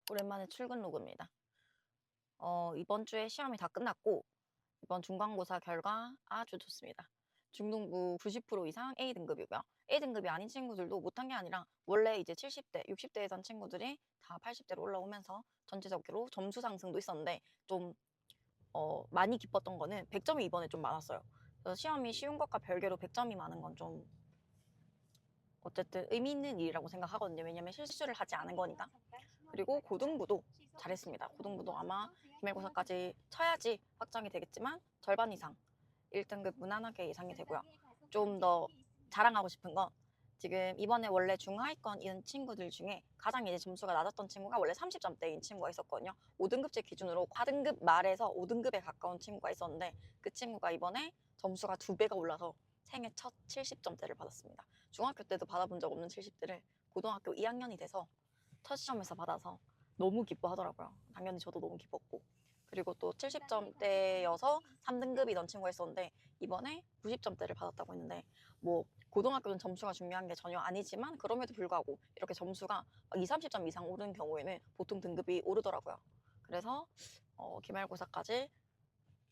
오랜만에 출근 로그입니다. 이번 주에 시험이 다 끝났고 이번 중간고사 결과 아주 좋습니다. 중등부 90% 이상 A등급이고요. A등급이 아닌 친구들도 못한 게 아니라 원래 이제 70대, 60대이던 친구들이 다 80대로 올라오면서 전체적으로 점수 상승도 있었는데 좀 많이 기뻤던 거는 100점이 이번에 좀 많았어요. 그래서 시험이 쉬운 것과 별개로 100점이 많은 건좀 어쨌든 의미 있는 일이라고 생각하거든요. 왜냐면 실수를 하지 않은 거니까. 그리고 고등부도 잘했습니다. 고등부도 아마 기말고사까지 쳐야지 확정이 되겠지만 절반 이상 1등급 무난하게 예상이 되고요. 좀 더 자랑하고 싶은 건 지금 이번에 원래 중하위권 이런 친구들 중에 가장 이제 점수가 낮았던 친구가 원래 30점대인 친구가 있었거든요. 5등급제 기준으로 4등급 말에서 5등급에 가까운 친구가 있었는데 그 친구가 이번에 점수가 2배가 올라서 생애 첫 70점대를 받았습니다. 중학교 때도 받아본 적 없는 70대를 고등학교 2학년이 돼서 첫 시험에서 받아서 너무 기뻐하더라고요. 당연히 저도 너무 기뻤고. 그리고 또 70점대여서 3등급이던 친구가 있었는데 이번에 90점대를 받았다고 했는데 뭐 고등학교는 점수가 중요한 게 전혀 아니지만 그럼에도 불구하고 이렇게 점수가 2, 30점 이상 오른 경우에는 보통 등급이 오르더라고요. 그래서 기말고사까지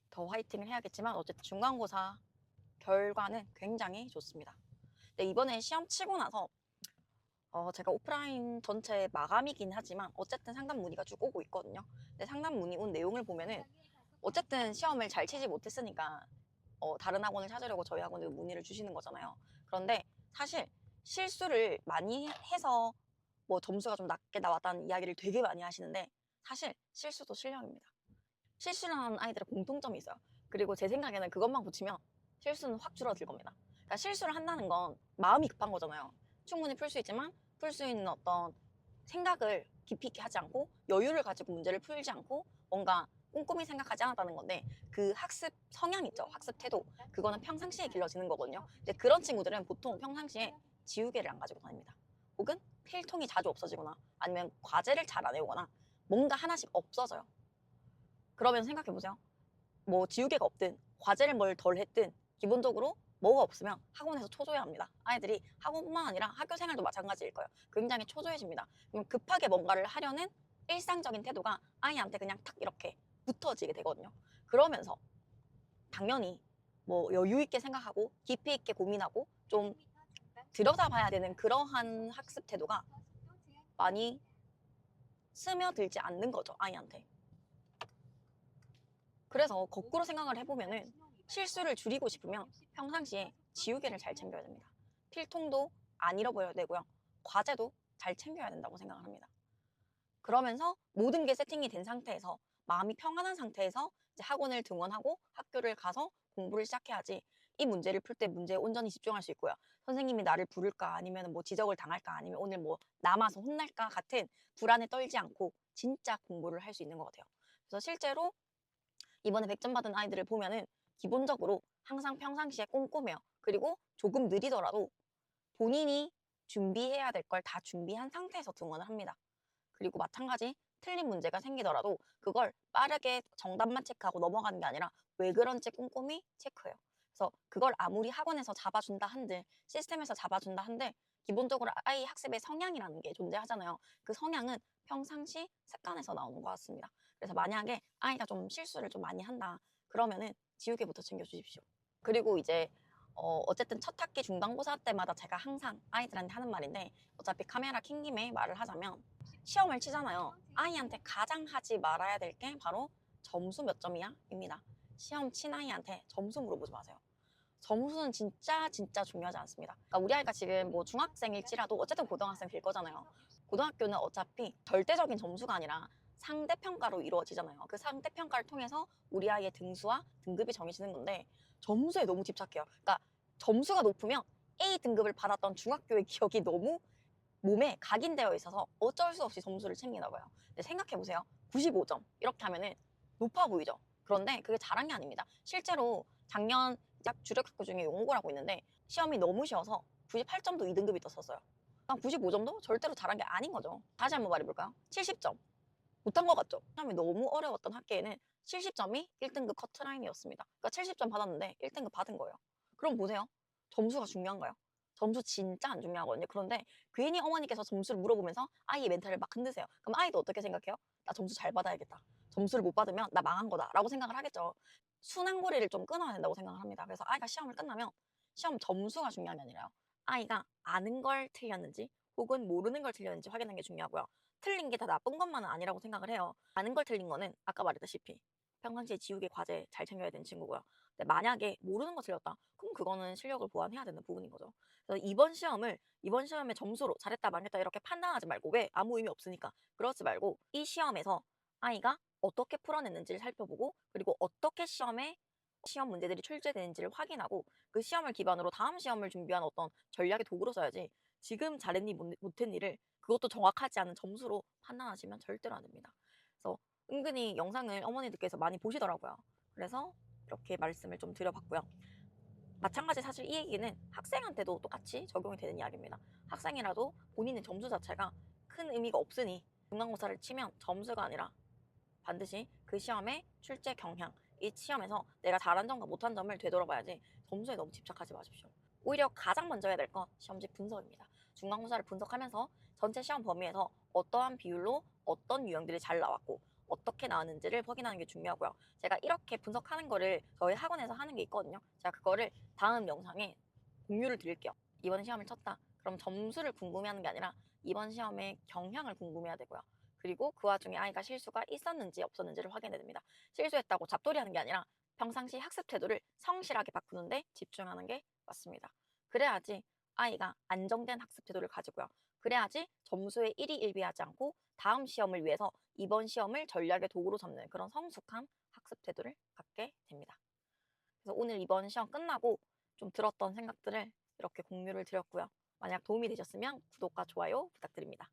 더 화이팅을 해야겠지만 어쨌든 중간고사 결과는 굉장히 좋습니다. 근데 이번에 시험 치고 나서 제가 오프라인 전체 마감이긴 하지만 어쨌든 상담 문의가 쭉 오고 있거든요. 근데 상담 문의 온 내용을 보면은 어쨌든 시험을 잘 치지 못했으니까 다른 학원을 찾으려고 저희 학원에 문의를 주시는 거잖아요. 그런데 사실 실수를 많이 해서 뭐 점수가 좀 낮게 나왔다는 이야기를 되게 많이 하시는데 사실 실수도 실력입니다. 실수를 하는 아이들의 공통점이 있어요. 그리고 제 생각에는 그것만 고치면 실수는 확 줄어들 겁니다. 그러니까 실수를 한다는 건 마음이 급한 거잖아요. 충분히 풀 수 있지만 풀 수 있는 어떤 생각을 깊이 있게 하지 않고 여유를 가지고 문제를 풀지 않고 뭔가 꼼꼼히 생각하지 않았다는 건데 그 학습 성향 있죠. 학습 태도. 그거는 평상시에 길러지는 거거든요. 근데 그런 친구들은 보통 평상시에 지우개를 안 가지고 다닙니다. 혹은 필통이 자주 없어지거나 아니면 과제를 잘 안 해오거나 뭔가 하나씩 없어져요. 그러면 생각해 보세요. 뭐 지우개가 없든 과제를 뭘 덜 했든 기본적으로 뭐가 없으면 학원에서 초조해합니다. 아이들이 학원뿐만 아니라 학교 생활도 마찬가지일 거예요. 굉장히 초조해집니다. 그럼 급하게 뭔가를 하려는 일상적인 태도가 아이한테 그냥 탁 이렇게 붙어지게 되거든요. 그러면서 당연히 뭐 여유 있게 생각하고 깊이 있게 고민하고 좀 들여다봐야 되는 그러한 학습 태도가 많이 스며들지 않는 거죠, 아이한테. 그래서 거꾸로 생각을 해보면은 실수를 줄이고 싶으면 평상시에 지우개를 잘 챙겨야 됩니다. 필통도 안 잃어버려야 되고요. 과제도 잘 챙겨야 된다고 생각을 합니다. 그러면서 모든 게 세팅이 된 상태에서 마음이 평안한 상태에서 이제 학원을 등원하고 학교를 가서 공부를 시작해야지 이 문제를 풀 때 문제에 온전히 집중할 수 있고요. 선생님이 나를 부를까 아니면 뭐 지적을 당할까 아니면 오늘 뭐 남아서 혼날까 같은 불안에 떨지 않고 진짜 공부를 할 수 있는 것 같아요. 그래서 실제로 이번에 100점 받은 아이들을 보면은 기본적으로 항상 평상시에 꼼꼼해요. 그리고 조금 느리더라도 본인이 준비해야 될 걸 다 준비한 상태에서 등원을 합니다. 그리고 마찬가지 틀린 문제가 생기더라도 그걸 빠르게 정답만 체크하고 넘어가는 게 아니라 왜 그런지 꼼꼼히 체크해요. 그래서 그걸 아무리 학원에서 잡아준다 한들 시스템에서 잡아준다 한들 기본적으로 아이 학습의 성향이라는 게 존재하잖아요. 그 성향은 평상시 습관에서 나오는 것 같습니다. 그래서 만약에 아이가 좀 실수를 좀 많이 한다 그러면은 지우개부터 챙겨주십시오. 그리고 이제 어쨌든 첫 학기 중간고사 때마다 제가 항상 아이들한테 하는 말인데 어차피 카메라 킨 김에 말을 하자면 시험을 치잖아요. 아이한테 가장 하지 말아야 될 게 바로 점수 몇 점이야? 입니다. 시험 친 아이한테 점수 물어보지 마세요. 점수는 진짜 중요하지 않습니다. 그러니까 우리 아이가 지금 뭐 중학생일지라도 어쨌든 고등학생 될 거잖아요. 고등학교는 어차피 절대적인 점수가 아니라 상대평가로 이루어지잖아요. 그 상대평가를 통해서 우리 아이의 등수와 등급이 정해지는 건데 점수에 너무 집착해요. 그러니까 점수가 높으면 A 등급을 받았던 중학교의 기억이 너무 몸에 각인되어 있어서 어쩔 수 없이 점수를 챙기나 봐요. 근데 생각해보세요. 95점 이렇게 하면은 높아 보이죠. 그런데 그게 잘한 게 아닙니다. 실제로 작년 약 주력학교 중에 용고라고 있는데 시험이 너무 쉬워서 98점도 2등급이 떴었어요. 95점도 절대로 잘한 게 아닌 거죠. 다시 한번 말해볼까요? 70점 못한 것 같죠? 시험이 너무 어려웠던 학기에는 70점이 1등급 커트라인이었습니다. 그러니까 70점 받았는데 1등급 받은 거예요. 그럼 보세요. 점수가 중요한가요? 점수 진짜 안 중요하거든요. 그런데 괜히 어머니께서 점수를 물어보면서 아이의 멘탈을 막 흔드세요. 그럼 아이도 어떻게 생각해요? '나 점수 잘 받아야겠다. 점수를 못 받으면 나 망한 거다.'라고 생각을 하겠죠. 순환고리를 좀 끊어야 된다고 생각을 합니다. 그래서 아이가 시험을 끝나면 시험 점수가 중요한 게 아니라요. 아이가 아는 걸 틀렸는지 혹은 모르는 걸 틀렸는지 확인하는 게 중요하고요. 틀린 게 다 나쁜 것만은 아니라고 생각을 해요. 아는 걸 틀린 거는 아까 말했다시피 평상시에 지우개 과제 잘 챙겨야 되는 친구고요. 근데 만약에 모르는 거 틀렸다. 그럼 그거는 실력을 보완해야 되는 부분인 거죠. 그래서 이번 시험의 점수로 잘했다 망했다 이렇게 판단하지 말고 왜 아무 의미 없으니까 그러지 말고 이 시험에서 아이가 어떻게 풀어냈는지를 살펴보고 그리고 어떻게 시험 문제들이 출제되는지를 확인하고 그 시험을 기반으로 다음 시험을 준비하는 어떤 전략의 도구로 써야지 지금 잘했니 못했니를 그것도 정확하지 않은 점수로 판단하시면 절대로 안 됩니다. 그래서 은근히 영상을 어머니들께서 많이 보시더라고요. 그래서 이렇게 말씀을 좀 드려봤고요. 마찬가지 사실 이 얘기는 학생한테도 똑같이 적용이 되는 이야기입니다. 학생이라도 본인의 점수 자체가 큰 의미가 없으니 중간고사를 치면 점수가 아니라 반드시 그 시험의 출제 경향, 이 시험에서 내가 잘한 점과 못한 점을 되돌아봐야지 점수에 너무 집착하지 마십시오. 오히려 가장 먼저 해야 될 건 시험지 분석입니다. 중간고사를 분석하면서 전체 시험 범위에서 어떠한 비율로 어떤 유형들이 잘 나왔고 어떻게 나왔는지를 확인하는 게 중요하고요. 제가 이렇게 분석하는 거를 저희 학원에서 하는 게 있거든요. 제가 그거를 다음 영상에 공유를 드릴게요. 이번 시험을 쳤다. 그럼 점수를 궁금해하는 게 아니라 이번 시험의 경향을 궁금해야 되고요. 그리고 그 와중에 아이가 실수가 있었는지 없었는지를 확인해야 됩니다. 실수했다고 잡돌이하는 게 아니라 평상시 학습 태도를 성실하게 바꾸는데 집중하는 게 맞습니다. 그래야지 아이가 안정된 학습 태도를 가지고요. 그래야지 점수에 일희일비하지 않고 다음 시험을 위해서 이번 시험을 전략의 도구로 삼는 그런 성숙한 학습 태도를 갖게 됩니다. 그래서 오늘 이번 시험 끝나고 좀 들었던 생각들을 이렇게 공유를 드렸고요. 만약 도움이 되셨으면 구독과 좋아요 부탁드립니다.